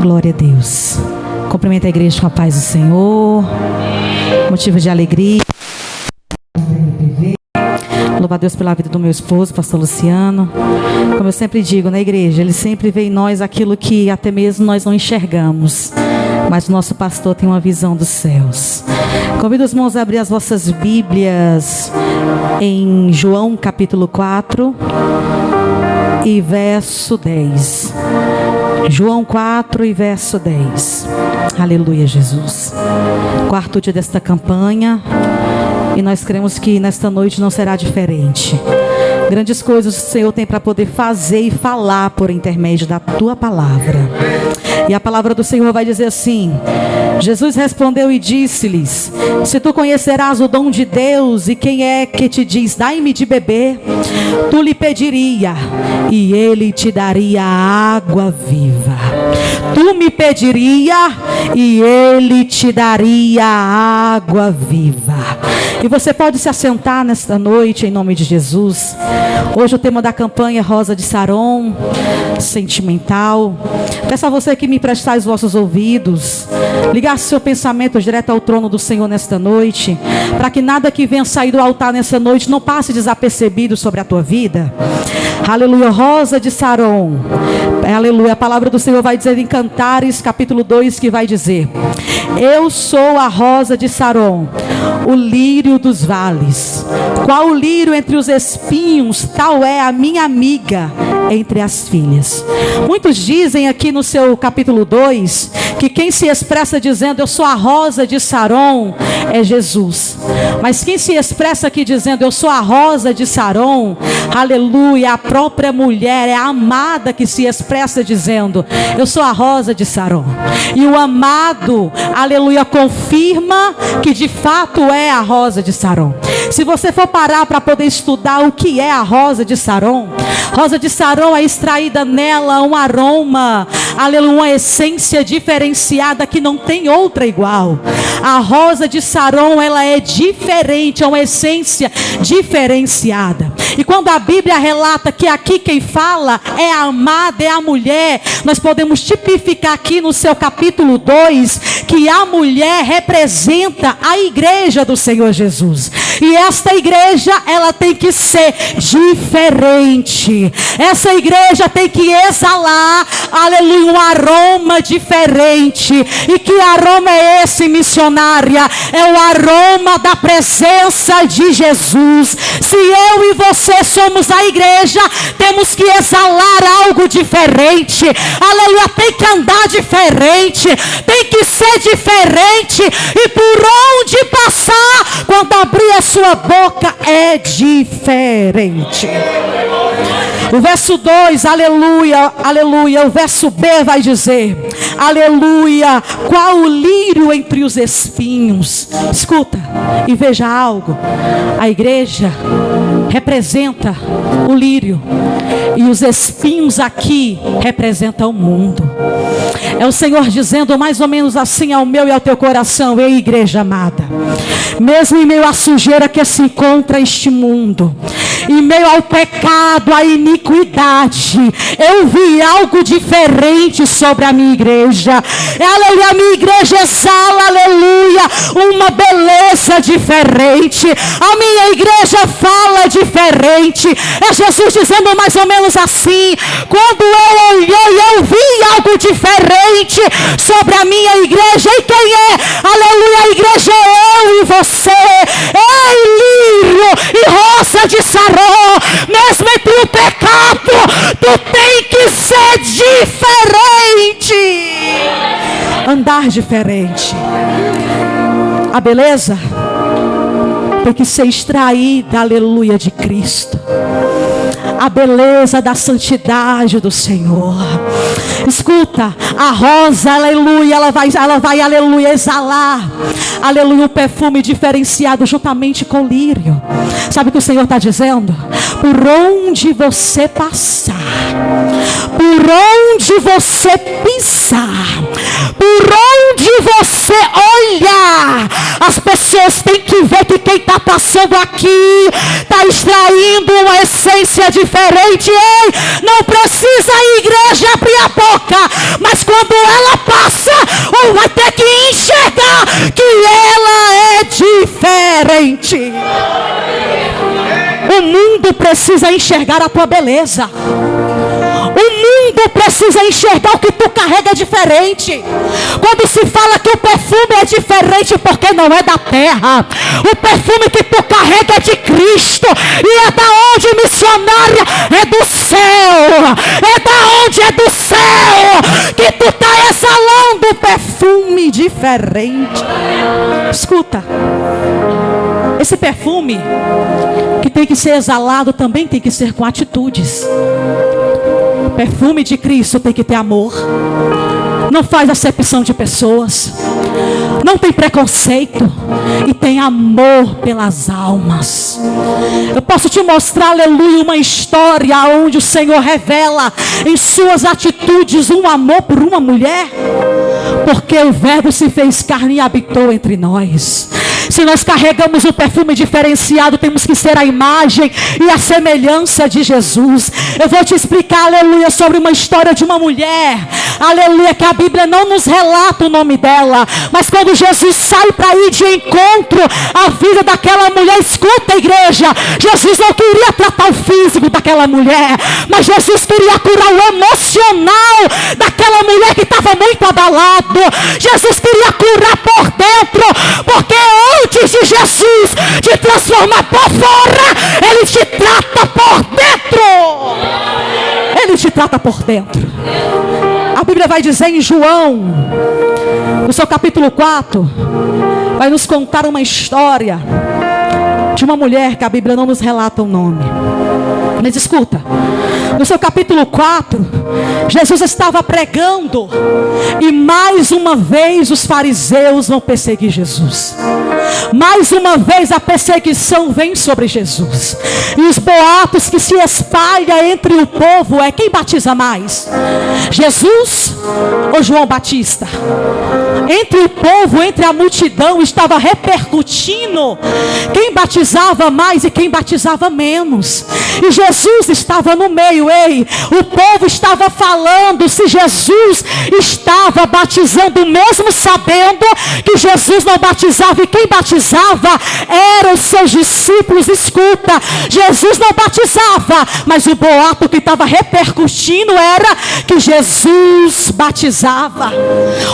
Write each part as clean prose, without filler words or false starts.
Glória a Deus. Cumprimento a igreja com a paz do Senhor. Motivo de alegria. Louvo a Deus pela vida do meu esposo, pastor Luciano. Como eu sempre digo na igreja, ele sempre vê em nós aquilo que até mesmo nós não enxergamos. Mas o nosso pastor tem uma visão dos céus. Convido os irmãos a abrir as vossas Bíblias em João capítulo 4 e verso 10. João 4 e verso 10. Aleluia, Jesus. Quarto dia desta campanha, e nós cremos que nesta noite não será diferente. Grandes coisas o Senhor tem para poder fazer e falar por intermédio da tua palavra. E a palavra do Senhor vai dizer assim: Jesus respondeu e disse-lhes: se tu conhecerás o dom de Deus e quem é que te diz, dai-me de beber, tu lhe pediria e ele te daria água viva. Tu me pediria e ele te daria água viva. E você pode se assentar nesta noite em nome de Jesus. Hoje o tema da campanha é Rosa de Saron, sentimental. Peço a você que me prestar os vossos ouvidos, ligasse seu pensamento direto ao trono do Senhor nesta noite, para que nada que venha sair do altar nessa noite não passe desapercebido sobre a tua vida. Aleluia, Rosa de Saron. Aleluia, a palavra do Senhor vai dizer em Cantares capítulo 2, que vai dizer: eu sou a rosa de Saron, o lírio dos vales. Qual o lírio entre os espinhos, tal é a minha amiga entre as filhas. Muitos dizem aqui no seu capítulo 2 que quem se expressa dizendo eu sou a rosa de Saron é Jesus. Mas quem se expressa aqui dizendo eu sou a rosa de Saron, aleluia, a própria mulher, é a amada que se expressa dizendo eu sou a rosa de Saron. E o amado, aleluia, confirma que de fato é a rosa de Saron. Se você for parar para poder estudar o que é a rosa de Saron é extraída nela um aroma, aleluia, uma essência diferenciada que não tem outra igual. A rosa de Saron, ela é diferente, é uma essência diferenciada. E quando a Bíblia relata que aqui quem fala é a amada, é a mulher, nós podemos tipificar aqui no seu capítulo 2 que a mulher representa a igreja do Senhor Jesus. E esta igreja, ela tem que ser diferente. Essa igreja tem que exalar, aleluia, um aroma diferente. E que aroma é esse, missionária? É o aroma da presença de Jesus. Se eu e você somos a igreja, temos que exalar algo diferente. Aleluia, tem que andar diferente, tem que ser diferente. E por onde passar, quando abrir a sua boca, é diferente. O verso 2, aleluia, aleluia. O verso B vai dizer, aleluia, qual o lírio entre os espinhos. Escuta e veja algo. A igreja representa o lírio, e os espinhos aqui representam o mundo. É o Senhor dizendo mais ou menos assim ao meu e ao teu coração: ei, igreja amada, mesmo em meio à sujeira que se encontra este mundo, em meio ao pecado, à iniquidade, eu vi algo diferente sobre a minha igreja. Aleluia, a minha igreja exala, aleluia, uma beleza diferente. A minha igreja fala diferente. É Jesus dizendo mais ou menos assim: quando eu olhei, eu vi algo diferente sobre a minha igreja. E quem é? Aleluia, a igreja é eu e você. Ei, lírio e rosa de Saron, mesmo entre o pecado, tu tem que ser diferente, andar diferente. A beleza tem que ser extraída, aleluia, de Cristo. A beleza da santidade do Senhor. Escuta, a rosa, aleluia, ela vai, aleluia, exalar, aleluia, um perfume diferenciado juntamente com o lírio. Sabe o que o Senhor está dizendo? Por onde você passar, por onde você pisar, por aonde você olha, as pessoas têm que ver que quem está passando aqui está extraindo uma essência diferente. Ei, não precisa a igreja abrir a boca, mas quando ela passa, ou vai ter que enxergar que ela é diferente. O mundo precisa enxergar a tua beleza. O mundo precisa enxergar o que tu carrega diferente. Quando se fala que o perfume é diferente, porque não é da terra. O perfume que tu carrega é de Cristo. E é da onde, missionária? É do céu. É da onde? É do céu. Que tu está exalando um perfume diferente. Escuta. Esse perfume que tem que ser exalado também tem que ser com atitudes. O perfume de Cristo tem que ter amor. Não faz acepção de pessoas. Não tem preconceito. E tem amor pelas almas. Eu posso te mostrar, aleluia, uma história onde o Senhor revela em suas atitudes um amor por uma mulher. Porque o Verbo se fez carne e habitou entre nós. Se nós carregamos um perfume diferenciado, temos que ser a imagem e a semelhança de Jesus. Eu vou te explicar, aleluia, sobre uma história de uma mulher, aleluia, que a Bíblia não nos relata o nome dela, mas quando Jesus sai para ir de encontro à vida daquela mulher, escuta, igreja, Jesus não queria tratar o físico daquela mulher, mas Jesus queria curar o emocional daquela mulher que estava muito abalado. Jesus queria curar por dentro, porque antes de Jesus te transformar por fora, Ele te trata por dentro. Ele te trata por dentro. A Bíblia vai dizer em João, no seu capítulo 4, vai nos contar uma história de uma mulher que a Bíblia não nos relata o nome. Mas escuta, no seu capítulo 4, Jesus estava pregando e mais uma vez os fariseus vão perseguir Jesus. Mais uma vez a perseguição vem sobre Jesus. E os boatos que se espalham entre o povo é: quem batiza mais? Jesus ou João Batista? Entre o povo, entre a multidão, estava repercutindo quem batizava mais e quem batizava menos. E Jesus estava no meio. Ei, o povo estava falando se Jesus estava batizando mesmo sabendo que Jesus não batizava, e quem batizava eram os seus discípulos. Escuta, Jesus não batizava, mas o boato que estava repercutindo era que Jesus batizava.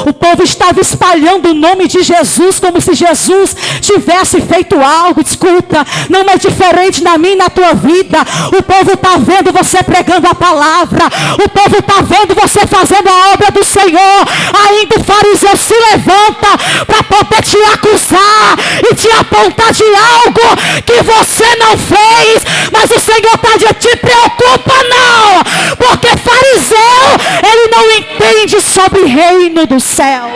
O povo estava espalhando o nome de Jesus como se Jesus tivesse feito algo. Escuta, não é diferente na minha e na tua vida. O povo está vendo você pregando a palavra, o povo está vendo você fazendo a obra do Senhor. Ainda o fariseu se levanta para poder te acusar e te apontar de algo que você não fez. Mas o Senhor está dizendo: te preocupa não, porque fariseu, ele não entende sobre reino do céu.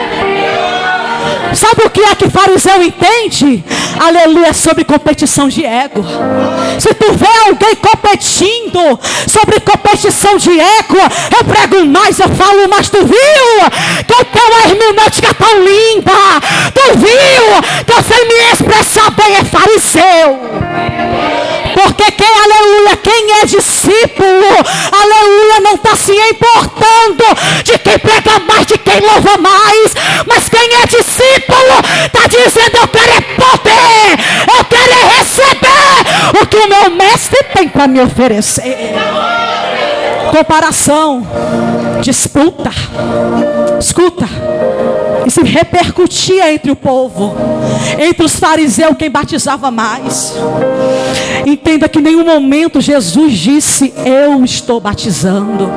Sabe o que é que fariseu entende? Aleluia, sobre competição de ego. Se tu vê alguém competindo sobre competição de ego, eu prego mais, eu falo mais. Tu viu que eu tenho uma hermenêutica tão linda? Tu viu que eu sei me expressar bem? É fariseu. Porque quem é discípulo, aleluia, não está se importando de quem prega mais, de quem louva mais. Mas quem é discípulo está dizendo: eu quero é poder, eu quero é receber o que o meu mestre tem para me oferecer. Comparação, disputa, escuta, isso repercutia entre o povo, entre os fariseus, quem batizava mais. Entenda que em nenhum momento Jesus disse: eu estou batizando.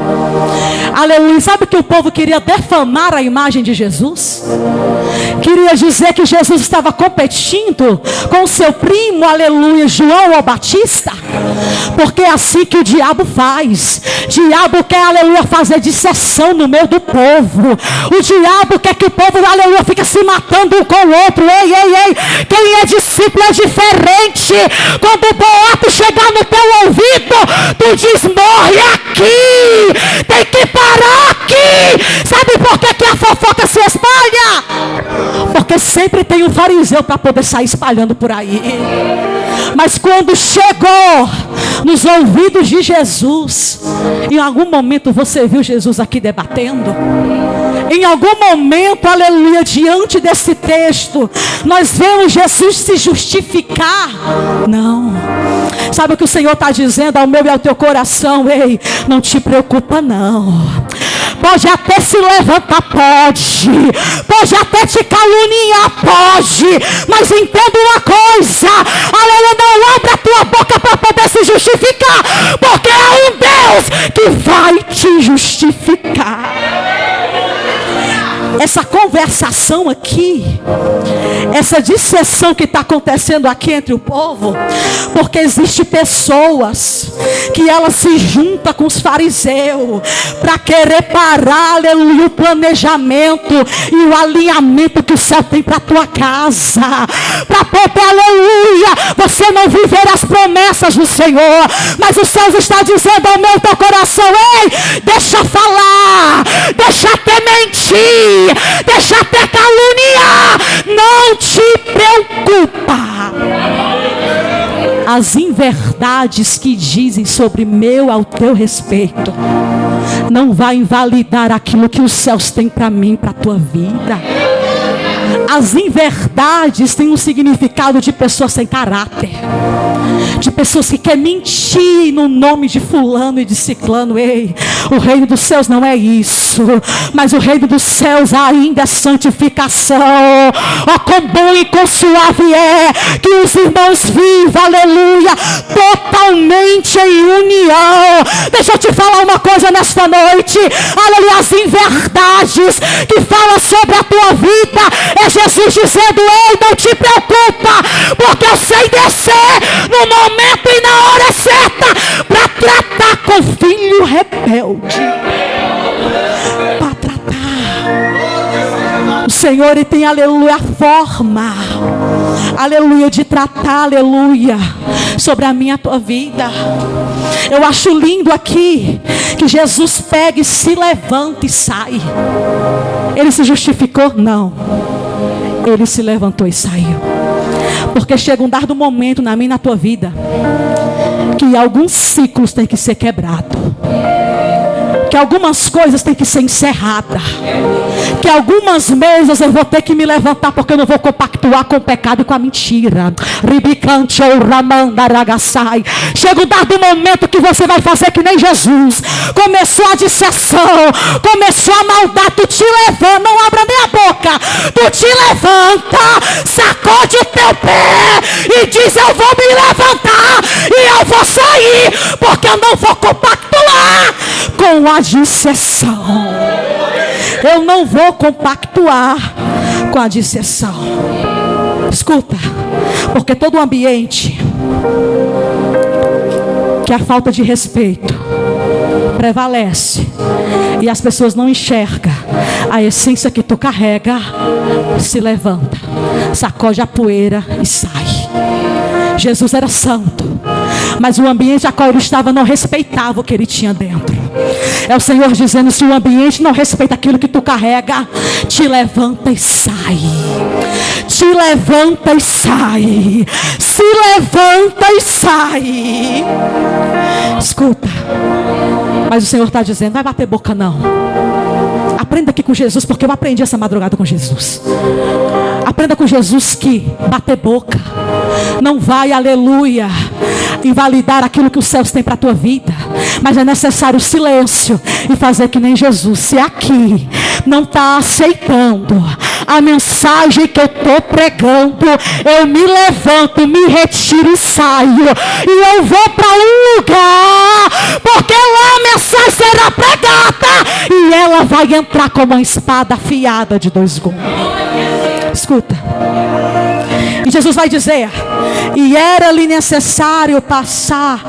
Aleluia. Sabe que o povo queria defamar a imagem de Jesus? Queria dizer que Jesus estava competindo com seu primo, aleluia, João o Batista. Porque é assim que o diabo faz. O diabo quer, aleluia, fazer dissensão no meio do povo. O diabo quer que o povo, aleluia, fique se matando um com o outro. Ei, ei, ei, quem é discípulo é diferente. Quando o boato chegar no teu ouvido, tu diz: morre aqui, tem que parar aqui. Sabe por que a fofoca se espalha? sempre tem um fariseu para poder sair espalhando por aí. Mas quando chegou nos ouvidos de Jesus, em algum momento você viu Jesus aqui debatendo? Em algum momento, aleluia, diante desse texto, nós vemos Jesus se justificar? Não. Sabe o que o Senhor está dizendo ao meu e ao teu coração? Ei, não te preocupa não. Pode até se levantar, pode até te caluniar, pode, mas entenda uma coisa, aleluia, não abra a tua boca para poder se justificar, porque é um Deus que vai te justificar. Essa conversação aqui, essa dissensão que está acontecendo aqui entre o povo, porque existem pessoas que elas se juntam com os fariseus para querer parar, aleluia, o planejamento e o alinhamento que o céu tem para a tua casa, para poder, aleluia, você não viver as promessas do Senhor. Mas o céu está dizendo ao meu teu coração: ei, deixa falar, deixa até mentir, deixa até caluniar, não te preocupa. As inverdades que dizem sobre meu ao teu respeito não vai invalidar aquilo que os céus têm para mim, para a tua vida. As inverdades têm um significado de pessoas sem caráter, de pessoas que querem mentir no nome de fulano e de ciclano. Ei, o reino dos céus não é isso, mas o reino dos céus ainda é santificação. Ó, quão bom e quão suave é que os irmãos vivam, aleluia, totalmente em união. Deixa eu te falar uma coisa nesta noite, aleluia, as inverdades que falam sobre a tua vida, é Jesus dizendo: ei, não te preocupa, porque eu sei descer no momento e na hora certa para tratar com o filho rebelde. Para tratar. O Senhor, Ele tem, aleluia, a forma, aleluia, de tratar, aleluia, sobre a minha, a tua vida. Eu acho lindo aqui que Jesus pega e se levanta e sai. Ele se justificou? Não. Ele se levantou e saiu. Porque chega um dado momento na minha e na tua vida que alguns ciclos têm que ser quebrados, que algumas coisas têm que ser encerradas, que algumas mesas eu vou ter que me levantar, porque eu não vou compactuar com o pecado e com a mentira. Chega um dado momento que você vai fazer que nem Jesus. Começou a dissensão, começou a maldade, tu te levanta, não abra nem a boca, tu te levanta, sacode o teu pé e diz: eu vou me levantar e eu vou sair, porque eu não vou compactuar com a dissensão. Eu não vou compactuar com a dissensão. Escuta, porque todo ambiente que a falta de respeito prevalece e as pessoas não enxergam a essência que tu carrega, se levanta, sacode a poeira e sai. Jesus era santo, mas o ambiente a qual ele estava não respeitava o que ele tinha dentro. É o Senhor dizendo: se o ambiente não respeita aquilo que tu carrega, te levanta e sai. Te levanta e sai. Se levanta e sai. Escuta, mas o Senhor está dizendo: vai bater boca não. Aprenda aqui com Jesus, porque eu aprendi essa madrugada com Jesus. Aprenda com Jesus que bater boca não vai, aleluia, invalidar aquilo que os céus têm para a tua vida. Mas é necessário silêncio e fazer que nem Jesus. Se aqui não está aceitando a mensagem que eu estou pregando, eu me levanto, me retiro e saio. E eu vou para um lugar, porque lá a mensagem será pregada e ela vai entrar como uma espada afiada de 2 gumes. Escuta. E Jesus vai dizer: e era-lhe necessário passar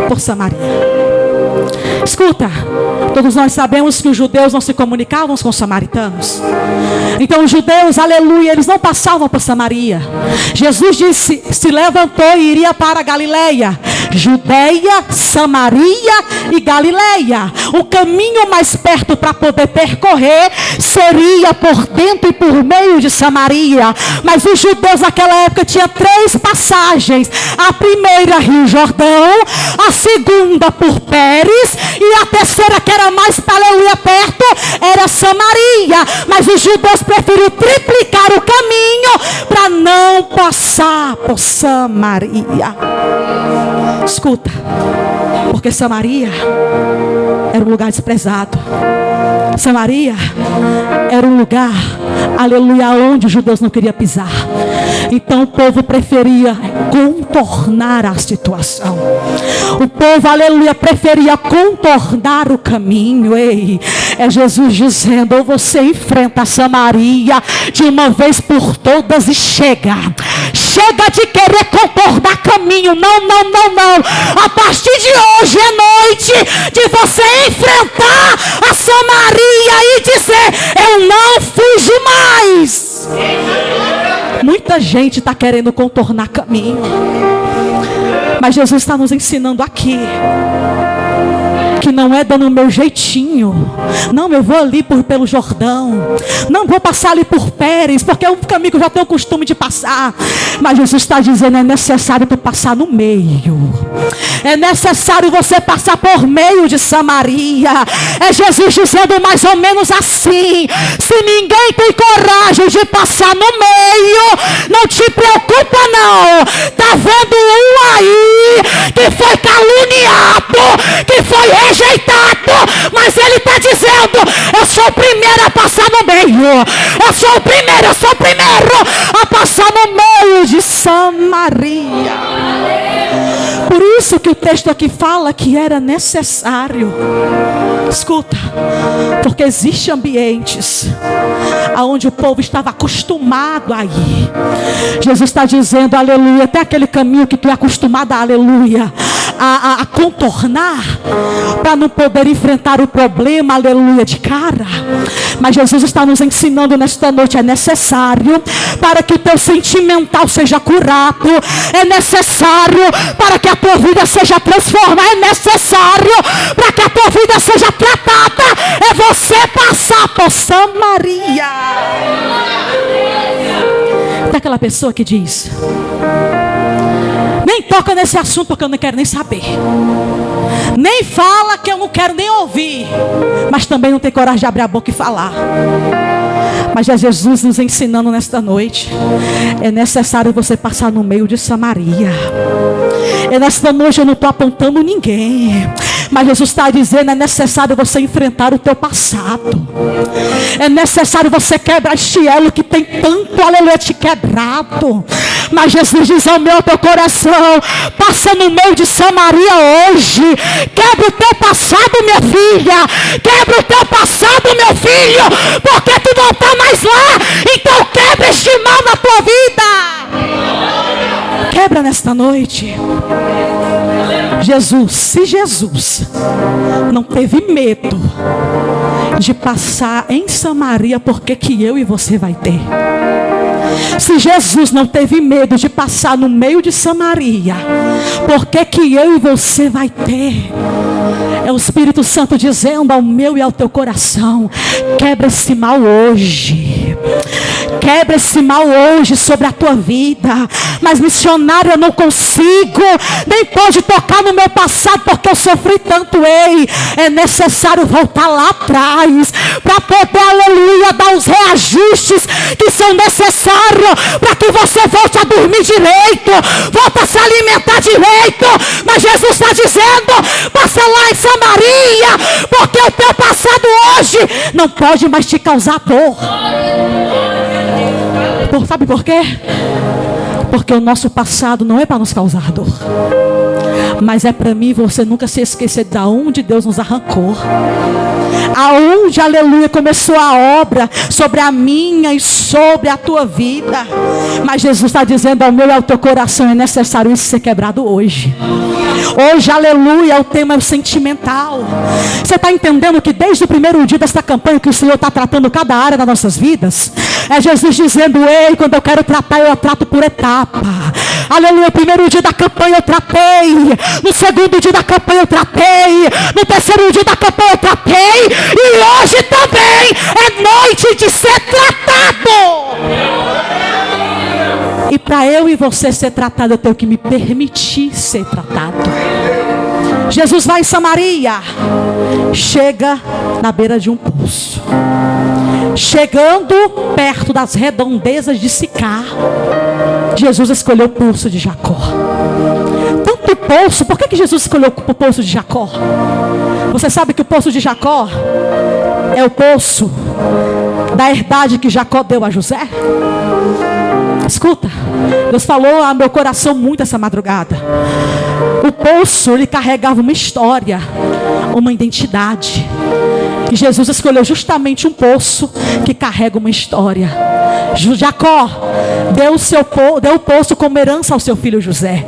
por Samaria. Escuta, todos nós sabemos que os judeus não se comunicavam com os samaritanos. Então os judeus, aleluia, eles não passavam por Samaria. Jesus disse, se levantou e iria para a Galileia. Judeia, Samaria e Galileia. O caminho mais perto para poder percorrer seria por dentro e por meio de Samaria. Mas os judeus naquela época tinham 3 passagens. A primeira, Rio Jordão. A segunda, por Pérez. E a terceira, que era mais para aleluia perto, era Samaria. Mas os judeus preferiram triplicar o caminho para não passar por Samaria. Escuta, porque Samaria era um lugar desprezado. Samaria era um lugar, aleluia, onde os judeus não queriam pisar. Então o povo preferia contornar a situação. O povo, aleluia, preferia contornar o caminho. Ei, é Jesus dizendo: ou você enfrenta Samaria de uma vez por todas e chega de querer contornar caminho. Não. A partir de hoje é noite de você enfrentar a Samaria e dizer: eu não fujo mais. Muita gente está querendo contornar caminho, mas Jesus está nos ensinando aqui que não é dando o meu jeitinho. Não, eu vou ali pelo Jordão. Não vou passar ali por Pérez, porque é um caminho que eu já tenho o costume de passar. Mas Jesus está dizendo: é necessário tu passar no meio. É necessário você passar por meio de Samaria. É Jesus dizendo mais ou menos assim: se ninguém tem coragem de passar no meio, não te preocupa não. Tá vendo um aí que foi caluniado, que foi rejeitado, mas ele está dizendo: eu sou o primeiro a passar no meio. Eu sou o primeiro a passar no meio de Samaria. Por isso que o texto aqui fala que era necessário. Escuta, porque existem ambientes aonde o povo estava acostumado a ir. Jesus está dizendo, aleluia, até aquele caminho que tu é acostumado, aleluia, a contornar, para não poder enfrentar o problema, aleluia, de cara. Mas Jesus está nos ensinando nesta noite: é necessário para que o teu sentimental seja curado, é necessário para que a tua vida seja transformada, é necessário para que a tua vida seja tratada, é você passar por Samaria. Tem aquela pessoa que diz: nem toca nesse assunto porque eu não quero nem saber, nem fala que eu não quero nem ouvir, mas também não tem coragem de abrir a boca e falar. Mas é Jesus nos ensinando nesta noite: é necessário você passar no meio de Samaria. E nesta noite eu não estou apontando ninguém, mas Jesus está dizendo: é necessário você enfrentar o teu passado. É necessário você quebrar este elo que tem tanto, aleluia, te quebrado. Mas Jesus diz ao meu teu coração: passa no meio de Samaria hoje. Quebra o teu passado, minha filha. Quebra o teu passado, meu filho, porque tu não está mais lá. Então quebra este mal na tua vida. Quebra nesta noite. Se Jesus não teve medo de passar em Samaria, por que que eu e você vai ter? Se Jesus não teve medo de passar no meio de Samaria, por que que eu e você vai ter? É o Espírito Santo dizendo ao meu e ao teu coração: quebra esse mal hoje. Quebra esse mal hoje sobre a tua vida. Mas missionário, eu não consigo, nem pode tocar no meu passado porque eu sofri tanto. Ei, é necessário voltar lá atrás para poder, aleluia, dar os reajustes que são necessários para que você volte a dormir direito, volte a se alimentar direito. Mas Jesus está dizendo: passa lá em Samaria, porque o teu passado hoje não pode mais te causar dor. Sabe por quê? Porque o nosso passado não é para nos causar dor, mas é para mim e você nunca se esquecer de onde Deus nos arrancou, aonde, aleluia, começou a obra sobre a minha e sobre a tua vida. Mas Jesus está dizendo ao meu e ao teu coração: é necessário isso ser quebrado hoje. Hoje, aleluia, o tema é o sentimental. Você está entendendo que desde o primeiro dia desta campanha que o Senhor está tratando cada área das nossas vidas? É Jesus dizendo: ei, quando eu quero tratar, eu trato por etapas. etapa. Aleluia, o primeiro dia da campanha eu tratei, no segundo dia da campanha eu tratei, no terceiro dia da campanha eu tratei, e hoje também é noite de ser tratado. E para eu e você ser tratado, eu tenho que me permitir ser tratado. Jesus vai em Samaria, chega na beira de um poço. Chegando perto das redondezas de Sicar, Jesus escolheu o poço de Jacó. Tanto poço, por que Jesus escolheu o poço de Jacó? Você sabe que o poço de Jacó é o poço da herdade que Jacó deu a José? Escuta, Deus falou ao meu coração muito essa madrugada. O poço, ele carregava uma história, uma identidade. E Jesus escolheu justamente um poço que carrega uma história. Jacó deu o poço como herança ao seu filho José.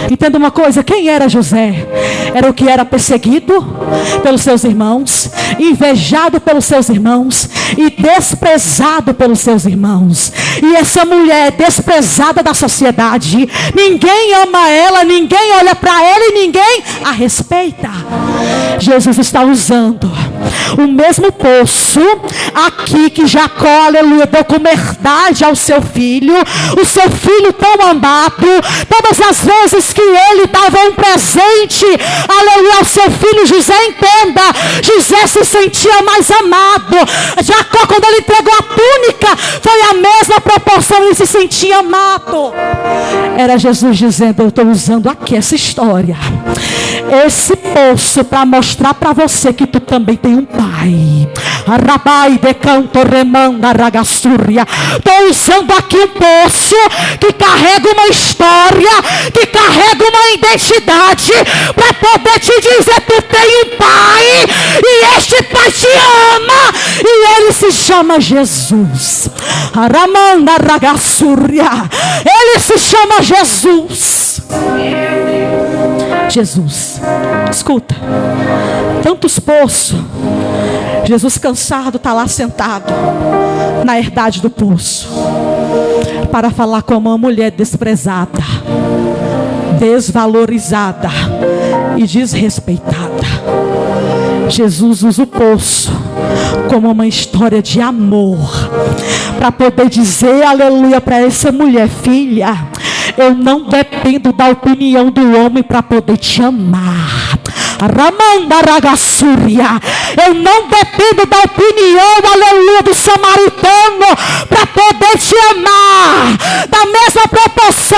Entenda uma coisa, quem era José? Era o que era perseguido pelos seus irmãos, invejado pelos seus irmãos e desprezado pelos seus irmãos. E essa mulher desprezada da sociedade, ninguém ama ela, ninguém olha para ela e ninguém a respeita. Jesus está usando o mesmo poço aqui que Jacó, aleluia, deu como herdade ao seu filho, o seu filho tão amado. Todas as vezes que ele dava um presente, aleluia, ao seu filho José, entenda, José se sentia mais amado. Jacó, quando ele entregou a túnica, foi a mesma proporção, ele se sentia amado. Era Jesus dizendo: eu estou usando aqui essa história, esse poço, para mostrar para você que tu também tem um pai. Arabai de canto remanda ragassúria. Estou usando aqui um poço que carrega uma história, que carrega uma identidade, para poder te dizer: tu tem um pai, e este pai te ama, e ele se chama Jesus. Aramanda ragassúria. Ele se chama Jesus. Jesus, escuta, tantos poços. Jesus cansado está lá sentado na herdade do poço, para falar com uma mulher desprezada, desvalorizada e desrespeitada. Jesus usa o poço como uma história de amor, para poder dizer, aleluia, para essa mulher: filha, eu não dependo da opinião do homem para poder te amar. Eu não dependo da opinião, aleluia, do samaritano para poder te amar. Da mesma proporção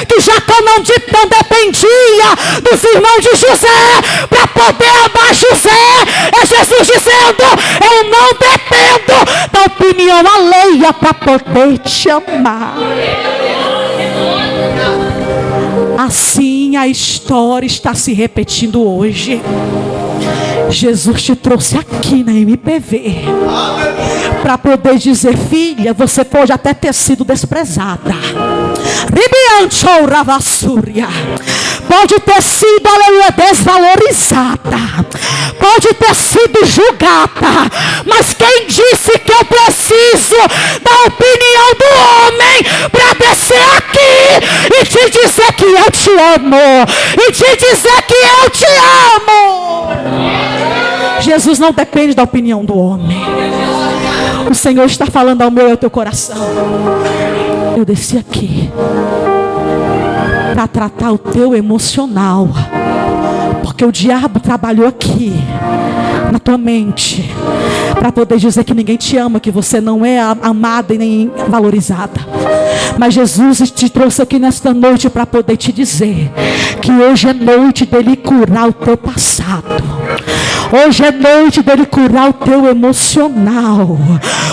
que Jacó não dependia dos irmãos de José para poder amar José, é Jesus dizendo: eu não dependo da opinião alheia para poder te amar. Assim a história está se repetindo hoje. Jesus te trouxe aqui na MPV para poder dizer: filha, você pode até ter sido desprezada, pode ter sido, aleluia, desvalorizada, pode ter sido julgada, mas quem disse que eu preciso da opinião do homem para descer aqui e te dizer que eu te amo, e te dizer que eu te amo? Jesus não depende da opinião do homem. O Senhor está falando ao meu e ao teu coração: eu desci aqui para tratar o teu emocional, porque o diabo trabalhou aqui na tua mente para poder dizer que ninguém te ama, que você não é amada e nem valorizada. Mas Jesus te trouxe aqui nesta noite para poder te dizer que hoje é noite dele curar o teu passado. Hoje é noite dele curar o teu emocional.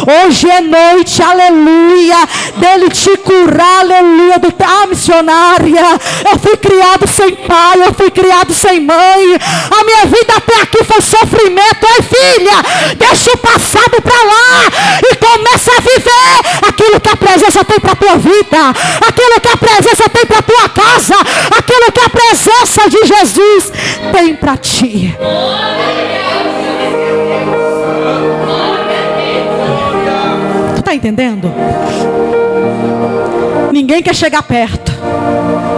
Hoje é noite, aleluia, dele te curar, aleluia, do missionária. Eu fui criado sem pai, eu fui criado sem mãe. A minha vida até aqui foi sofrimento. Ai, filha, deixa o passado para lá e começa a viver aquilo que a presença tem para tua vida, aquilo que a presença tem para tua casa, aquilo que a presença de Jesus tem para ti. Tu está entendendo? Ninguém quer chegar perto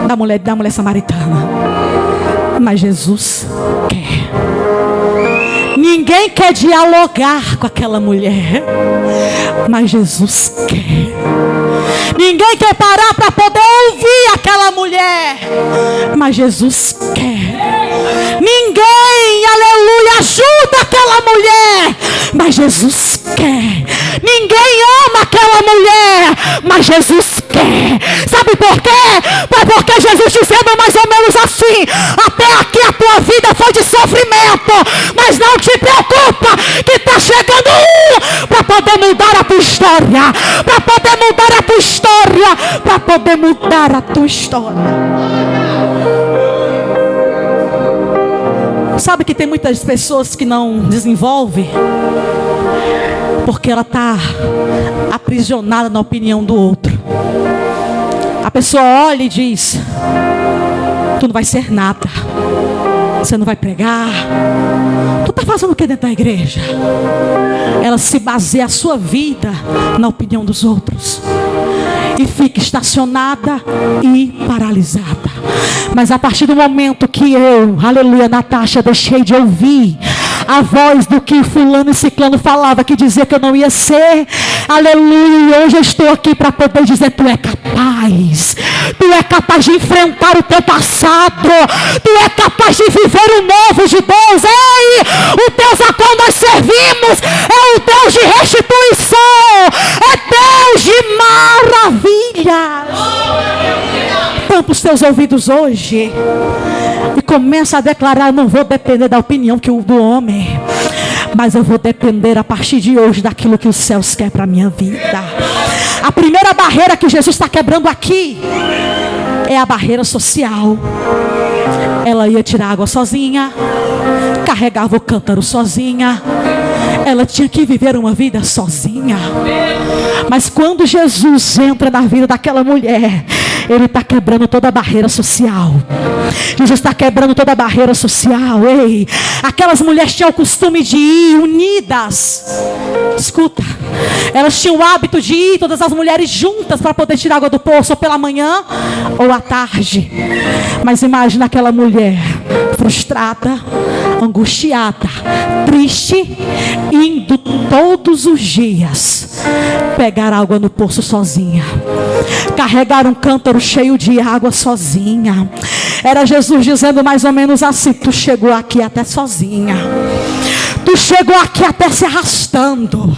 da mulher samaritana, mas Jesus quer. Ninguém quer dialogar com aquela mulher, mas Jesus quer. Ninguém quer parar para poder ouvir aquela mulher, mas Jesus quer. Ninguém, aleluia, ajuda aquela mulher, mas Jesus quer. Ninguém ama aquela mulher, mas Jesus quer. Sabe por quê? Foi porque Jesus dizendo mais ou menos assim: até aqui a tua vida foi de sofrimento, mas não te preocupa, que está chegando para poder mudar a tua história, para poder mudar a tua história, para poder mudar a tua história. Sabe que tem muitas pessoas que não desenvolvem porque ela está aprisionada na opinião do outro. A pessoa olha e diz: tu não vai ser nada, você não vai pregar, tu está fazendo o que dentro da igreja? Ela se baseia a sua vida na opinião dos outros e fica estacionada e paralisada. Mas a partir do momento que eu, aleluia, Natasha, deixei de ouvir a voz do que fulano e ciclano falava, que dizia que eu não ia ser, aleluia, e hoje eu estou aqui para poder dizer: tu é capaz de enfrentar o teu passado, tu é capaz de viver o novo de Deus. Ei, o Deus a qual nós servimos é o Deus de restituição, é Deus de maravilhas. Tampa os teus ouvidos hoje e começa a declarar: não vou depender da opinião do homem, mas eu vou depender a partir de hoje daquilo que os céus querem para a minha vida. A primeira barreira que Jesus está quebrando aqui é a barreira social. Ela ia tirar água sozinha, carregava o cântaro sozinha, ela tinha que viver uma vida sozinha. Mas quando Jesus entra na vida daquela mulher, Ele está quebrando toda a barreira social. Jesus está quebrando toda a barreira social. Ei, aquelas mulheres tinham o costume de ir unidas. Escuta, elas tinham o hábito de ir todas as mulheres juntas para poder tirar água do poço, ou pela manhã ou à tarde. Mas imagina aquela mulher frustrada, angustiada, triste, indo todos os dias pegar água no poço sozinha, carregar um cântaro cheio de água sozinha. Era Jesus dizendo mais ou menos assim: tu chegou aqui até sozinha, tu chegou aqui até se arrastando,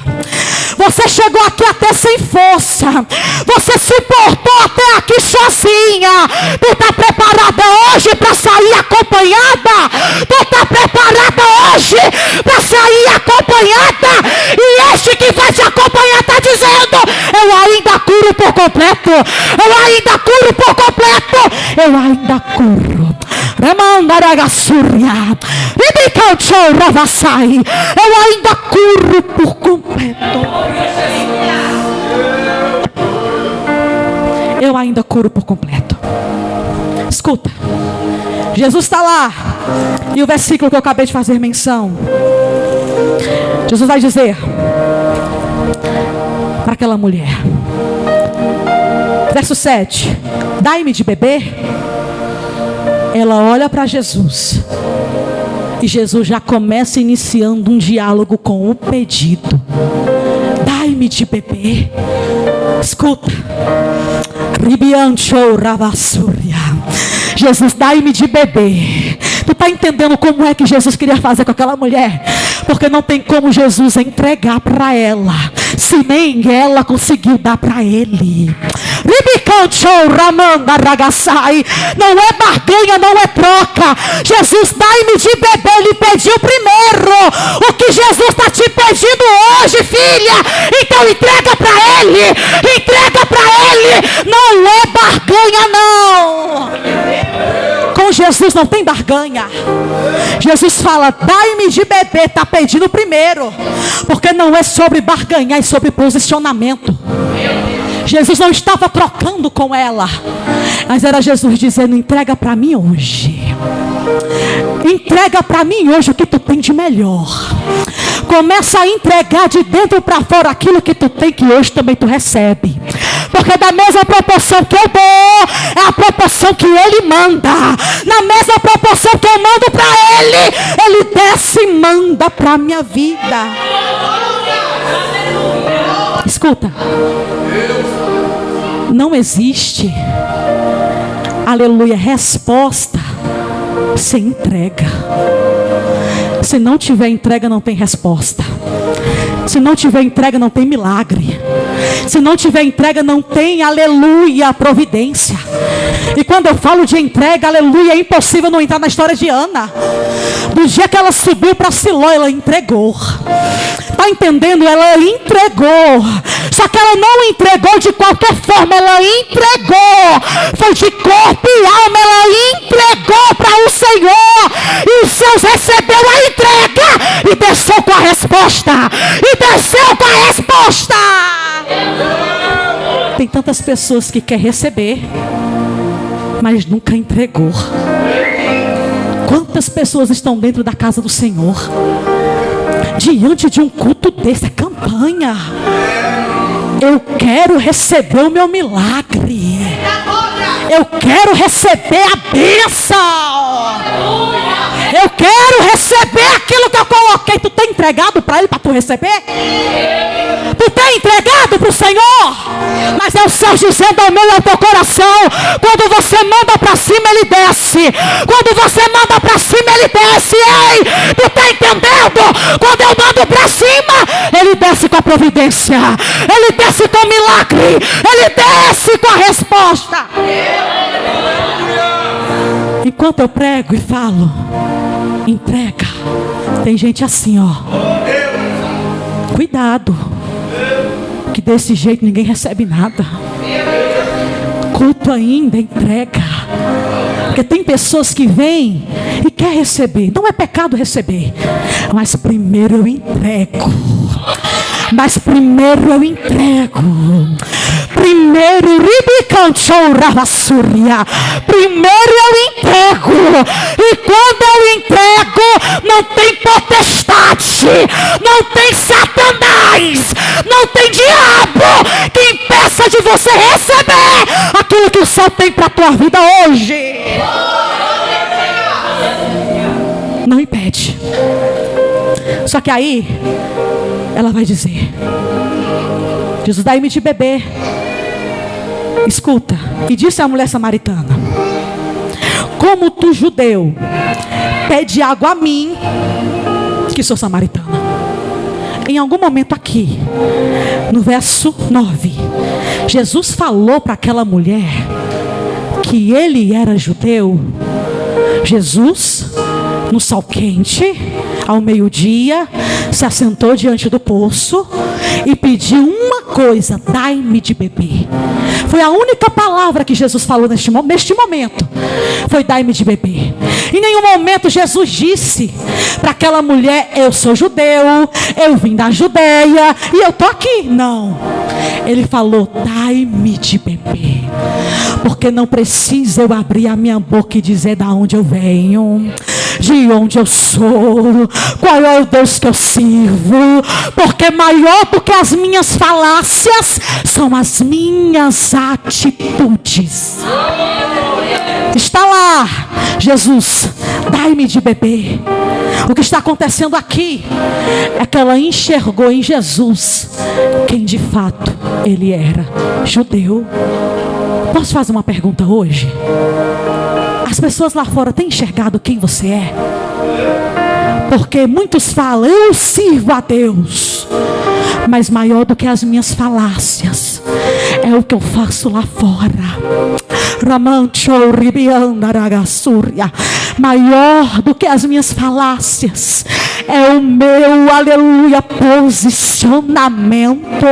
você chegou aqui até sem força, você suportou até aqui sozinha. Tu está preparada hoje para sair acompanhada? Tu está preparada hoje para sair acompanhada? E este que vai te acompanhar está dizendo: eu ainda curo por completo, eu ainda curo por completo, eu ainda curo. Eu ainda curo por completo. Eu ainda curo por completo. Escuta, Jesus está lá, e o versículo que eu acabei de fazer menção, Jesus vai dizer para aquela mulher, verso 7: dai-me de beber. Ela olha para Jesus, e Jesus já começa iniciando um diálogo com o pedido: dai-me de beber. Escuta, Jesus, dai-me de beber. Tu está entendendo como é que Jesus queria fazer com aquela mulher? Porque não tem como Jesus entregar para ela se nem ela conseguiu dar para ele. Não é barganha, não é troca. Jesus, dai-me de beber. Ele pediu primeiro. O que Jesus está te pedindo hoje, filha, então entrega para ele. Entrega para ele. Não é barganha, não. Com Jesus não tem barganha. Jesus fala: dai-me de beber. Está pedindo primeiro, porque não é sobre barganhar, é sobre posicionamento. Jesus não estava trocando com ela, mas era Jesus dizendo: entrega para mim hoje. Entrega para mim hoje o que tu tem de melhor. Começa a entregar de dentro para fora aquilo que tu tem, que hoje também tu recebe. Porque da mesma proporção que eu dou, é a proporção que Ele manda. Na mesma proporção que eu mando para Ele, Ele desce e manda para a minha vida. Escuta. Não existe, aleluia, resposta sem entrega. Se não tiver entrega, não tem resposta. Se não tiver entrega, não tem milagre. Se não tiver entrega, não tem, aleluia, providência. E quando eu falo de entrega, aleluia, é impossível não entrar na história de Ana. Do dia que ela subiu para Siló, ela entregou. Está entendendo? Ela entregou. Só que ela não entregou de qualquer forma. Ela entregou. Foi de corpo e alma. Ela entregou para o Senhor. E os seus recebeu a entrega. E desceu com a resposta. E desceu com a resposta. Tem tantas pessoas que querem receber, mas nunca entregou. Quantas pessoas estão dentro da casa do Senhor, diante de um culto desse, é campanha. Eu quero receber o meu milagre. Eu quero receber a bênção. Eu quero receber aquilo que eu coloquei. Tu tem entregado para Ele para tu receber? Tu tem entregado para o Senhor? Mas é o céu dizendo ao meu e ao teu coração: quando você manda para cima, Ele desce. Quando você manda para cima, Ele desce. Ei, tu tá entendendo? Quando eu mando para cima, Ele desce com a providência. Ele desce com o milagre. Ele desce com a resposta. Enquanto eu prego e falo, entrega, tem gente assim, ó. Cuidado, que desse jeito ninguém recebe nada. Culto ainda, entrega. Porque tem pessoas que vêm e quer receber. Não é pecado receber, mas primeiro eu entrego. Mas primeiro eu entrego. Primeiro primeiro eu entrego. E quando eu entrego, não tem potestade, não tem Satanás, não tem diabo que impeça de você receber aquilo que o céu tem para a tua vida hoje. Não impede. Só que aí ela vai dizer: Jesus, dai-me de beber. Escuta, e disse a mulher samaritana: como tu, judeu, pede água a mim, que sou samaritana. Em algum momento aqui, no verso 9, Jesus falou para aquela mulher que ele era judeu. Jesus, no sol quente, ao meio-dia, se assentou diante do poço e pediu uma coisa: dai-me de beber. Foi a única palavra que Jesus falou neste momento. Foi: dai-me de beber. Em nenhum momento Jesus disse para aquela mulher: eu sou judeu, eu vim da Judeia e eu estou aqui. Não. Ele falou: dai-me de beber. Porque não precisa eu abrir a minha boca e dizer da onde eu venho, de onde eu sou, qual é o Deus que eu sirvo. Porque maior do que as minhas falácias são as minhas atitudes. Está lá, Jesus, dai-me de beber. O que está acontecendo aqui é que ela enxergou em Jesus quem de fato ele era: judeu. Posso fazer uma pergunta hoje? As pessoas lá fora têm enxergado quem você é? Porque muitos falam: eu sirvo a Deus. Mas maior do que as minhas falácias é o que eu faço lá fora. Maior do que as minhas falácias é o meu, aleluia, posicionamento.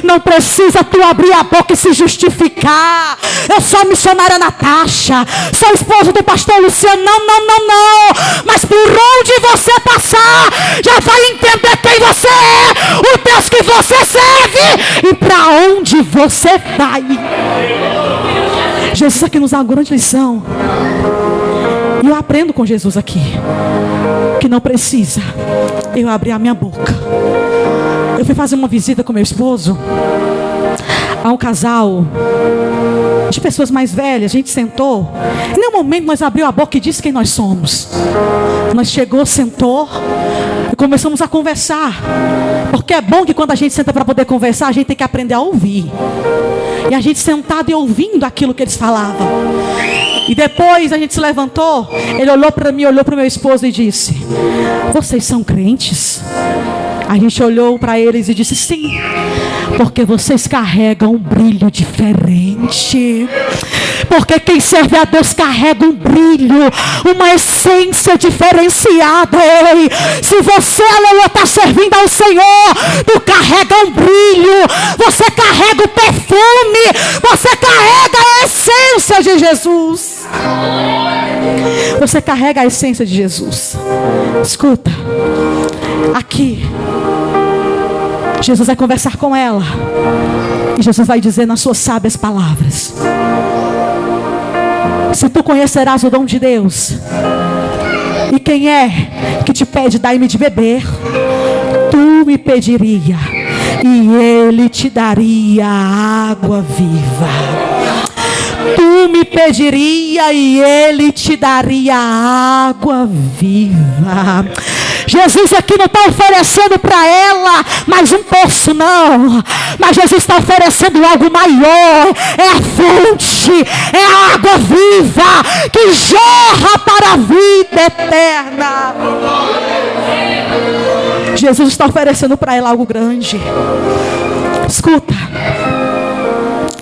Não precisa tu abrir a boca e se justificar: eu sou a missionária Natasha, sou esposa do pastor Luciano. Não, não, não, não. Mas por onde você passar, já vai entender quem você é, o Deus que você serve e para onde você vai. Jesus aqui nos dá uma grande lição. E eu aprendo com Jesus aqui que não precisa eu abrir a minha boca. Eu fui fazer uma visita com meu esposo a um casal de pessoas mais velhas. A gente sentou. Em nenhum momento nós abrimos a boca e disse quem nós somos. Nós chegou, sentou e começamos a conversar. Porque é bom que quando a gente senta para poder conversar, a gente tem que aprender a ouvir. E a gente sentado e ouvindo aquilo que eles falavam. E depois a gente se levantou. Ele olhou para mim, olhou para o meu esposo e disse: vocês são crentes? A gente olhou para eles e disse: sim, porque vocês carregam um brilho diferente. Porque quem serve a Deus carrega um brilho, uma essência diferenciada. Ei, se você, aleluia, está servindo ao Senhor, tu carrega um brilho, você carrega o perfume, você carrega a essência de Jesus. Você carrega a essência de Jesus. Escuta, aqui Jesus vai conversar com ela. E Jesus vai dizer nas suas sábias palavras: se tu conhecerás o dom de Deus, e quem é que te pede, dai-me de beber, tu me pediria, e ele te daria água viva. Tu me pediria e ele te daria água viva. Jesus aqui não está oferecendo para ela mais um poço, não. Mas Jesus está oferecendo algo maior. É a fonte, é a água viva que jorra para a vida eterna. Jesus está oferecendo para ela algo grande. Escuta.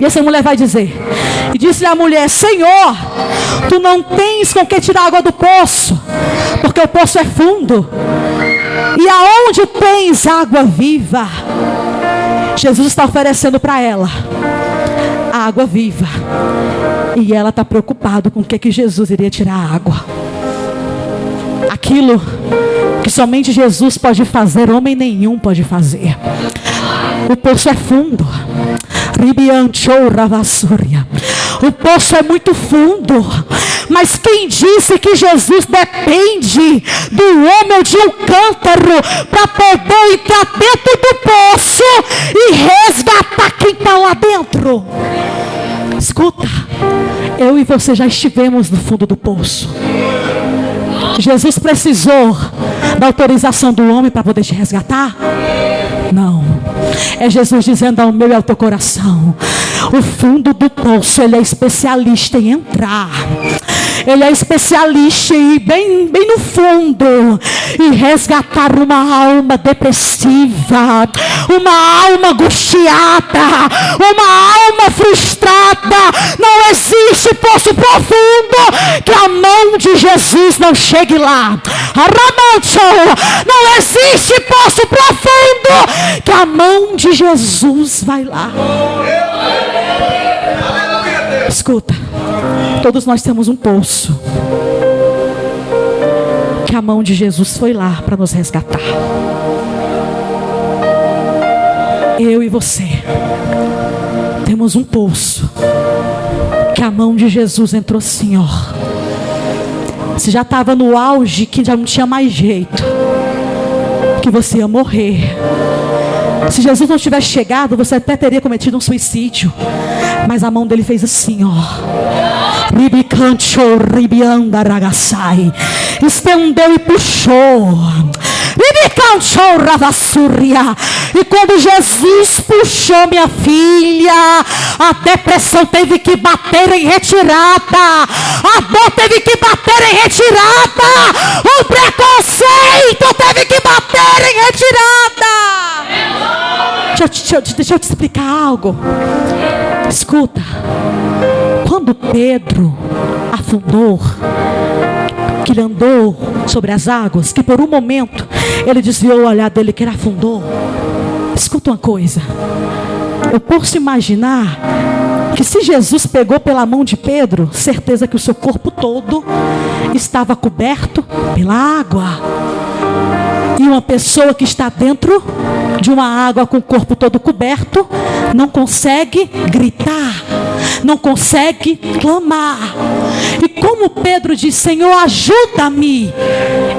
E essa mulher vai dizer: e disse-lhe a mulher: Senhor, tu não tens com que tirar água do poço, porque o poço é fundo, e aonde tens água viva? Jesus está oferecendo para ela a água viva, e ela está preocupada com o que Jesus iria tirar a água. Aquilo que somente Jesus pode fazer, homem nenhum pode fazer. O poço é fundo. O poço é muito fundo. Mas quem disse que Jesus depende do homem ou de um cântaro para poder entrar dentro do poço e resgatar quem está lá dentro? Escuta, eu e você já estivemos no fundo do poço. Jesus precisou da autorização do homem para poder te resgatar? Não. É Jesus dizendo ao meu e ao teu coração: o fundo do poço, ele é especialista em entrar. Ele é especialista em ir bem no fundo e resgatar uma alma depressiva, uma alma angustiada, uma alma frustrada. Não existe poço profundo que a mão de Jesus não chegue lá. Não existe poço profundo que a mão de Jesus vai lá. Escuta, todos nós temos um poço que a mão de Jesus foi lá para nos resgatar. Eu e você temos um poço que a mão de Jesus entrou assim, ó. Você já estava no auge que já não tinha mais jeito, que você ia morrer. Se Jesus não tivesse chegado, você até teria cometido um suicídio. Mas a mão dele fez assim, ó. Estendeu e puxou. E quando Jesus puxou minha filha, a depressão teve que bater em retirada, a dor teve que bater em retirada, o preconceito teve que bater em retirada. Deixa eu te explicar algo. Escuta, quando Pedro afundou, que ele andou sobre as águas, que por um momento ele desviou o olhar dele, que ele afundou. Escuta uma coisa, eu posso imaginar que se Jesus pegou pela mão de Pedro, certeza que o seu corpo todo estava coberto pela água. E uma pessoa que está dentro de uma água com o corpo todo coberto não consegue gritar, não consegue clamar. E como Pedro diz: Senhor, ajuda-me,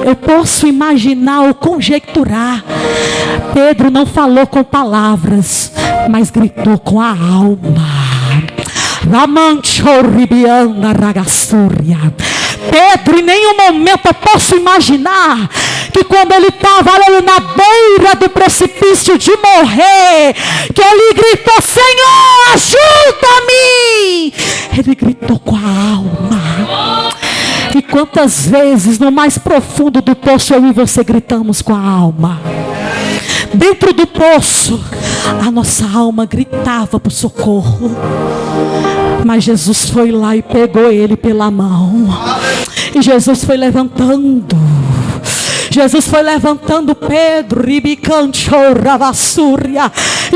eu posso imaginar ou conjecturar. Pedro não falou com palavras, mas gritou com a alma. Pedro, em nenhum momento eu posso imaginar que quando ele estava ali na beira do precipício de morrer, que ele gritou: Senhor, ajuda-me. Ele gritou com a alma. E quantas vezes no mais profundo do poço eu e você gritamos com a alma? Dentro do poço, a nossa alma gritava por socorro. Mas Jesus foi lá e pegou ele pela mão. E Jesus foi levantando. Jesus foi levantando Pedro. E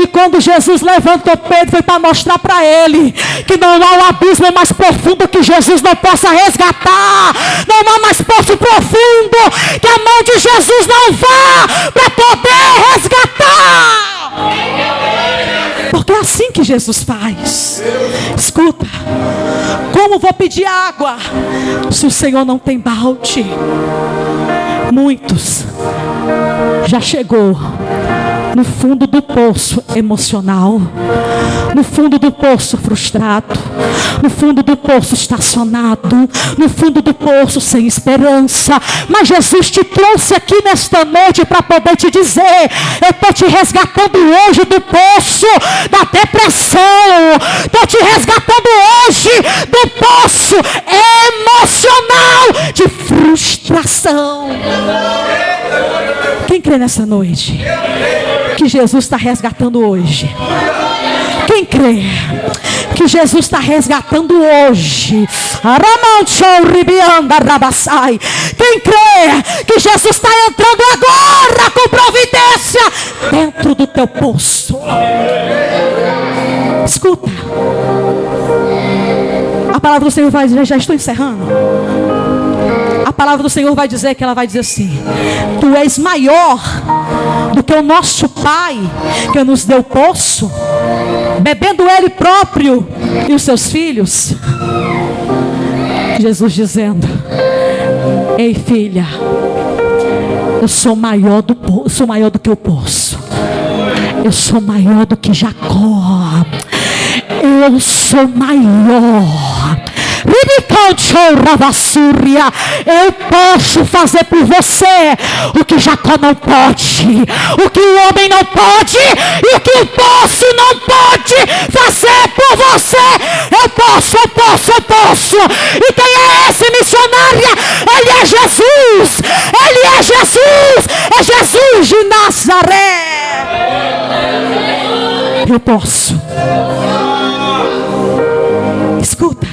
quando Jesus levantou Pedro, foi para mostrar para ele que não há um abismo mais profundo que Jesus não possa resgatar. Não há mais poço profundo que a mão de Jesus não vá para poder resgatar. Porque é assim que Jesus faz. Escuta, como vou pedir água se o Senhor não tem balde? Muitos já chegou no fundo do poço emocional, no fundo do poço frustrado, no fundo do poço estacionado, no fundo do poço sem esperança. Mas Jesus te trouxe aqui nesta noite para poder te dizer: eu estou te resgatando hoje do poço da depressão, estou te resgatando hoje do poço emocional de frustração. Quem crê nessa noite que Jesus está resgatando hoje? Quem crê que Jesus está resgatando hoje? Quem crê que Jesus está entrando agora com providência dentro do teu poço? Escuta, a palavra do Senhor vai dizer, já estou encerrando. A palavra do Senhor vai dizer que ela vai dizer assim: tu és maior do que o nosso Pai que nos deu poço, bebendo Ele próprio e os seus filhos. Jesus dizendo: ei, filha, eu sou maior do que o poço. Eu sou maior do que Jacó. Eu sou maior. Eu posso fazer por você o que Jacó não pode, o que o homem não pode e o que o poço não pode fazer por você. Eu posso. E quem é esse missionário? Ele é Jesus. É Jesus de Nazaré. Eu posso. Escuta,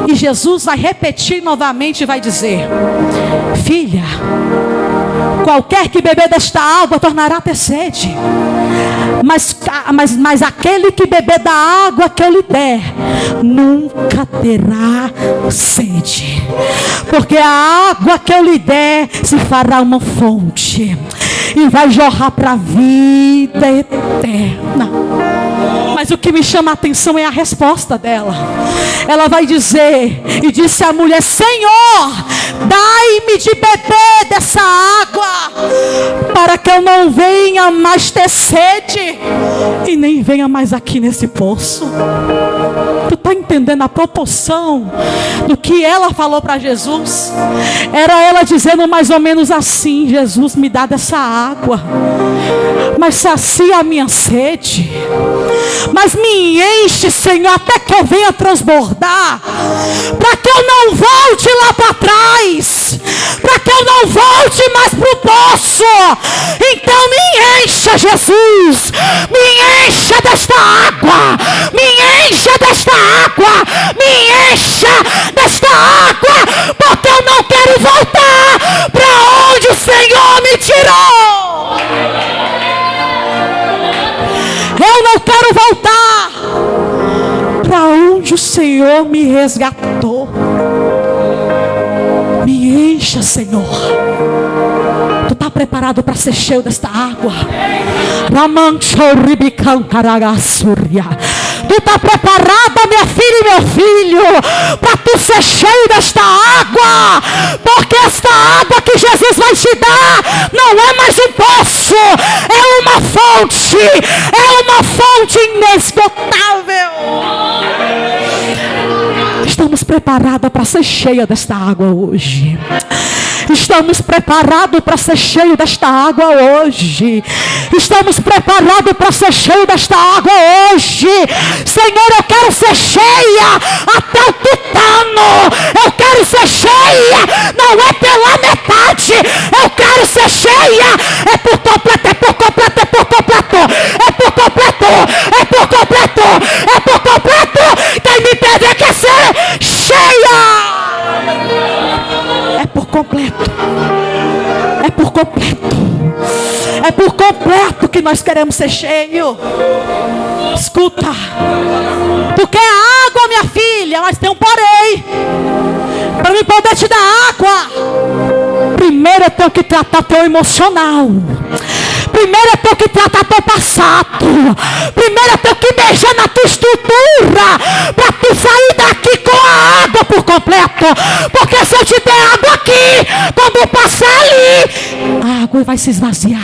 e Jesus vai repetir novamente e vai dizer: filha, qualquer que beber desta água tornará a ter sede, mas aquele que beber da água que eu lhe der nunca terá sede, porque a água que eu lhe der se fará uma fonte e vai jorrar para a vida eterna. Mas o que me chama a atenção é a resposta dela. Ela vai dizer, e disse a mulher: Senhor, dai-me de beber dessa água, para que eu não venha mais ter sede, e nem venha mais aqui nesse poço. Tu está entendendo a proporção do que ela falou para Jesus? Era ela dizendo mais ou menos assim: Jesus, me dá dessa água, mas sacia a minha sede, mas me enche, Senhor, até que eu venha transbordar, para que eu não volte lá para trás, para que eu não volte mais para o poço. Então me encha, Jesus, me encha desta água, me encha desta água, me encha desta água, porque eu não quero voltar para onde o Senhor me tirou. Eu não quero voltar para onde o Senhor me resgatou. Me encha, Senhor. Tu está preparado para ser cheio desta água? Tu está preparada, minha filha e meu filho, para tu ser cheio desta água, porque esta água que Jesus vai te dar não é mais um poço, é uma fonte inesgotável. Estamos preparados para ser cheia desta água hoje. Estamos preparados para ser cheio desta água hoje. Estamos preparados para ser cheio desta água hoje. Senhor, eu quero ser cheia até o tutano. Eu quero ser cheia, não é pela metade. Eu quero ser cheia, é por completo, é por completo, é por completo. É por completo, é por completo, é por completo. Quem me pede quer ser cheia. É por completo. É por completo. É por completo que nós queremos ser cheios. Escuta. Porque a água, minha filha, mas tem um porém. Para mim poder te dar água, primeiro eu tenho que tratar teu emocional. Primeiro eu tenho que tratar teu passado. Primeiro eu tenho que mexer na tua estrutura, para tu sair daqui com a água por completo. Porque se eu te der água aqui, quando eu passar ali, a água vai se esvaziar.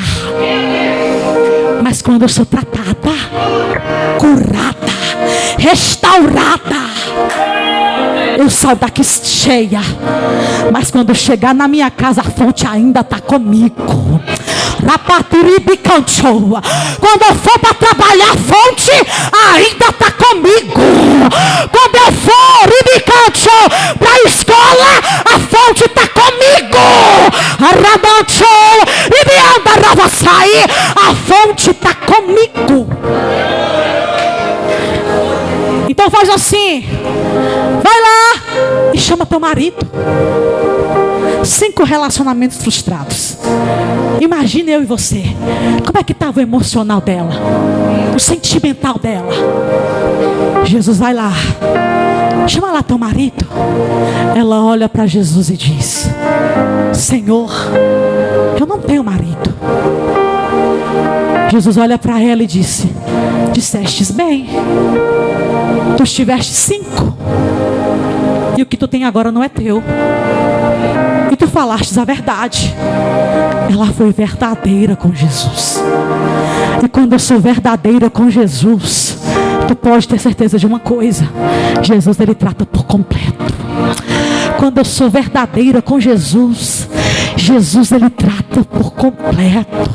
Mas quando eu sou tratada, curada, restaurada, eu saio daqui cheia. Mas quando eu chegar na minha casa, a fonte ainda está comigo. Quando eu for para trabalhar, a fonte ainda está comigo. Quando eu for para a escola, a fonte está comigo. A fonte está comigo. Então faz assim. Vai lá e chama teu marido. 5 relacionamentos frustrados. Imagine eu e você. Como é que estava o emocional dela? O sentimental dela. Jesus vai lá. Chama lá teu marido. Ela olha para Jesus e diz: Senhor, eu não tenho marido. Jesus olha para ela e disse: dissestes bem. Tu tiveste 5. E o que tu tem agora não é teu. E tu falastes a verdade. Ela foi verdadeira com Jesus. E quando eu sou verdadeira com Jesus, tu pode ter certeza de uma coisa: Jesus, ele trata por completo. Quando eu sou verdadeira com Jesus, Jesus, ele trata por completo.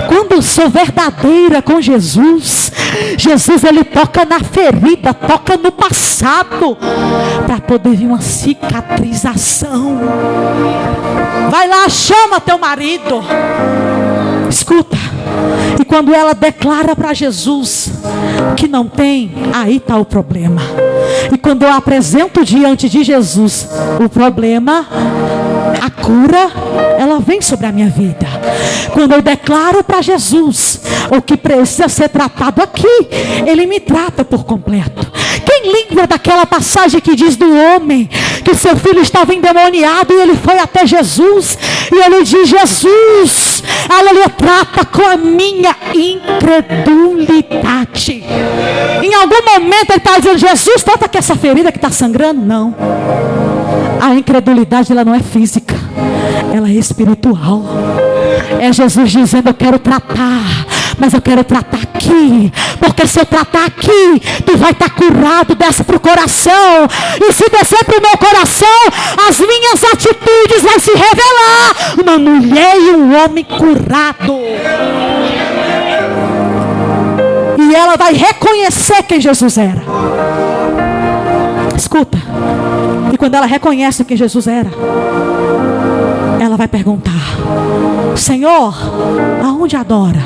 Quando eu sou verdadeira com Jesus, Jesus, ele toca na ferida, toca no passado, para poder vir uma cicatrização. Vai lá, chama teu marido. Escuta. E quando ela declara para Jesus que não tem, aí está o problema. E quando eu apresento diante de Jesus o problema, a cura, ela vem sobre a minha vida. Quando eu declaro para Jesus o que precisa ser tratado aqui, ele me trata por completo. Quem lembra daquela passagem que diz do homem que seu filho estava endemoniado e ele foi até Jesus e ele diz: Jesus, aleluia, trata com a minha incredulidade. Em algum momento ele está dizendo: Jesus, trata com essa ferida que está sangrando. Não, a incredulidade, ela não é física, ela é espiritual. É Jesus dizendo: eu quero tratar, mas eu quero tratar aqui, porque se eu tratar aqui, tu vai estar curado. Desce para o coração, e se descer para o meu coração, as minhas atitudes vão se revelar. Uma mulher e um homem curado, e ela vai reconhecer quem Jesus era. Escuta. E quando ela reconhece quem Jesus era, ela vai perguntar: Senhor, aonde adora?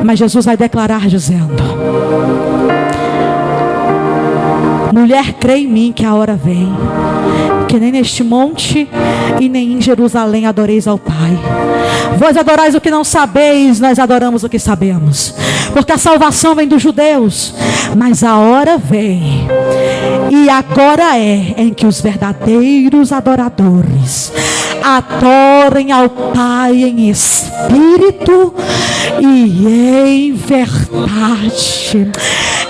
Mas Jesus vai declarar dizendo: mulher, crê em mim que a hora vem, que nem neste monte e nem em Jerusalém adoreis ao Pai. Vós adorais o que não sabeis, nós adoramos o que sabemos, porque a salvação vem dos judeus. Mas a hora vem, e agora é, em que os verdadeiros adoradores adorem ao Pai em espírito e em verdade.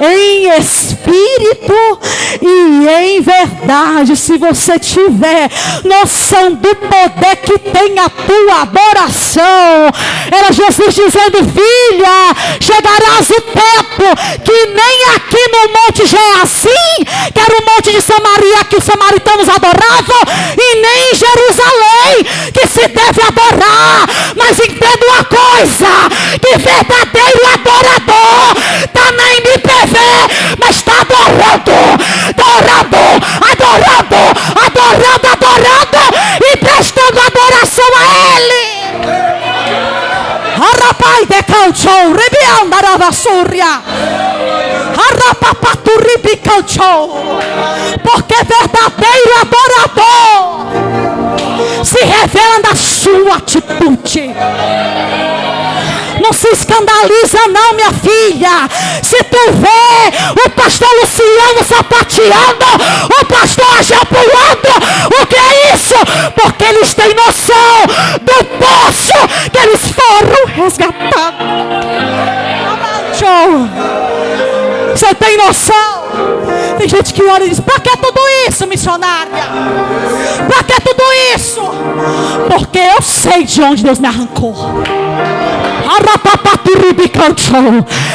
Em espírito e em verdade. Se você tiver noção do poder que tem a tua adoração, era Jesus dizendo: filha, chegarás o tempo que nem aqui no monte já é assim, que era o monte de Samaria que os samaritanos adoravam, e nem em Jerusalém que se deve adorar. Mas entenda uma coisa, que verdadeiro adorador está na MPV, mas está adorando, e prestando adoração a Ele. Harapai de canchou, rebião da ravassuria. Harapapaturibi canchou. Porque verdadeiro adorador se revela na sua atitude. Não se escandaliza não, minha filha, se tu vê o pastor Luciano sapateando, o pastor Agel pulando. O que é isso? Porque eles têm noção do poço que eles foram resgatados. Você tem noção? Tem gente que olha e diz: pra que tudo isso, missionária? Pra que tudo isso? Porque eu sei de onde Deus me arrancou.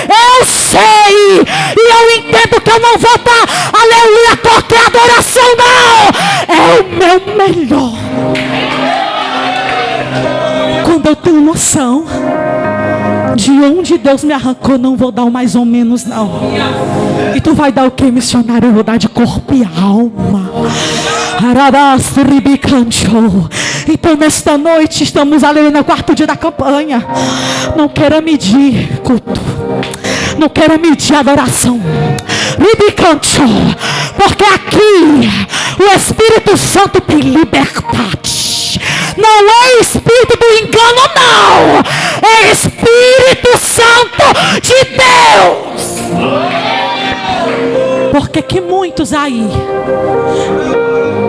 Eu sei, e eu entendo que eu não vou dar, aleluia, qualquer adoração, não. É o meu melhor. Quando eu tenho noção de onde Deus me arrancou, não vou dar o mais ou menos, não. E tu vai dar o que, missionário? Eu vou dar de corpo e alma. Então nesta noite estamos ali no quarto dia da campanha. Não queira medir culto, não queira medir adoração, porque aqui o Espírito Santo tem liberdade. Não é espírito do engano, não. É Espírito Santo de Deus. Porque que muitos aí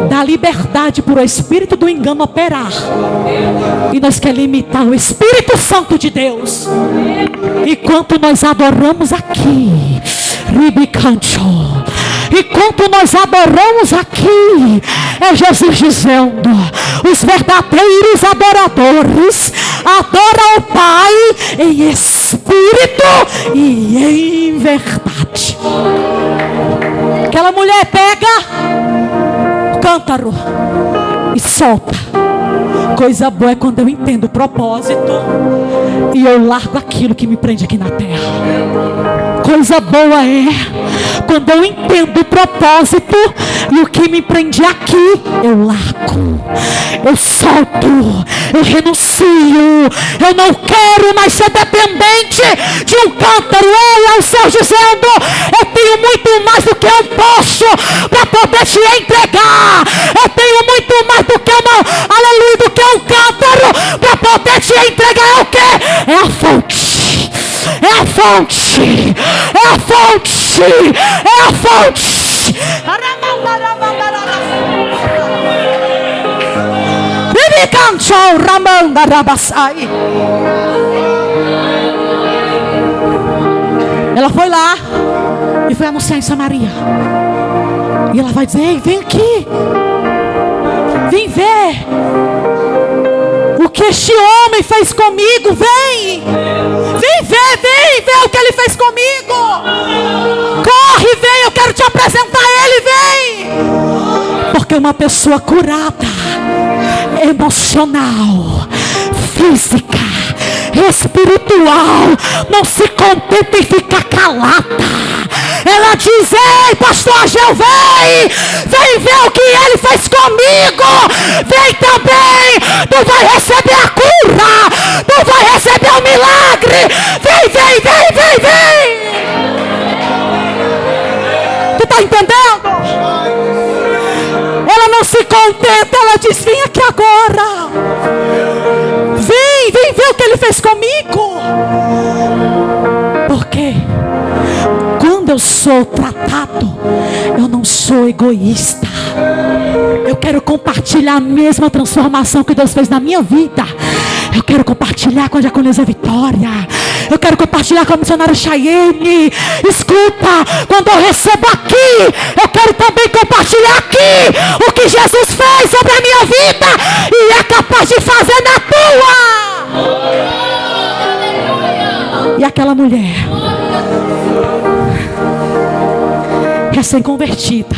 dá liberdade para o espírito do engano operar, e nós queremos limitar o Espírito Santo de Deus. Enquanto nós adoramos aqui, enquanto nós adoramos aqui, é Jesus dizendo: os verdadeiros adoradores adoram o Pai em espírito e em verdade. Aquela mulher pega o cântaro e solta. Coisa boa é quando eu entendo o propósito e eu largo aquilo que me prende aqui na terra. Coisa boa é quando eu entendo o propósito e o que me prende aqui, eu largo, eu solto, eu renuncio. Eu não quero mais ser dependente de um cântaro. Ei, aos céus dizendo: eu tenho muito mais do que um poço para poder te entregar. Eu tenho muito mais do que aleluia, do que um cântaro para poder te entregar. É o que? É a fonte. É a fonte. É a fonte. É a fonte. Ela foi lá e foi anunciar em Samaria. E ela vai dizer: ei, vem aqui, vem ver o que este homem fez comigo. Vem ver o que ele fez comigo. Corre, vem, eu quero te apresentar ele, vem. Porque uma pessoa curada, emocional, física, espiritual, não se contenta em ficar calada. Ela diz: ei, pastor Agel, vem ver o que ele fez comigo. Vem também, tu vai receber a cura, tu vai receber o milagre. Vem. Tu está entendendo? Ela não se contenta, ela diz: vem aqui agora. Vem ver o que ele fez comigo. Por quê? Quando eu sou tratado, eu não sou egoísta. Eu quero compartilhar a mesma transformação que Deus fez na minha vida. Eu quero compartilhar com a diaconisa Vitória. Eu quero compartilhar com a missionária Chayenne. Escuta, quando eu recebo aqui, eu quero também compartilhar aqui o que Jesus fez sobre a minha vida e é capaz de fazer na tua. E aquela mulher recém-convertida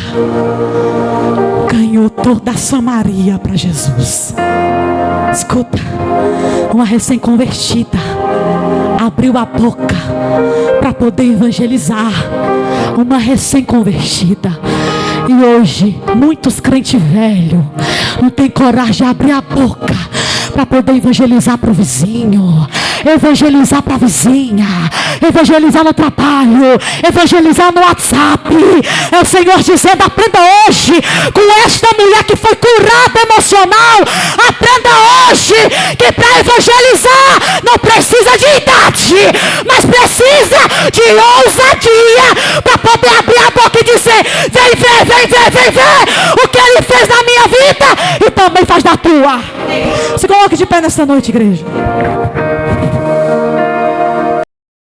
ganhou toda a Samaria para Jesus. Escuta, uma recém-convertida abriu a boca para poder evangelizar. Uma recém-convertida. E hoje muitos crentes velhos não tem coragem de abrir a boca para poder evangelizar para o vizinho, evangelizar para a vizinha, evangelizar no trabalho, evangelizar no WhatsApp. É o Senhor dizendo: aprenda hoje com esta mulher que foi curada emocional. Aprenda hoje que para evangelizar não precisa de idade, mas precisa de ousadia para poder abrir a boca e dizer: vem ver, vem ver, vem ver o que Ele fez na minha vida e também faz na tua. Se coloque de pé nesta noite, igreja.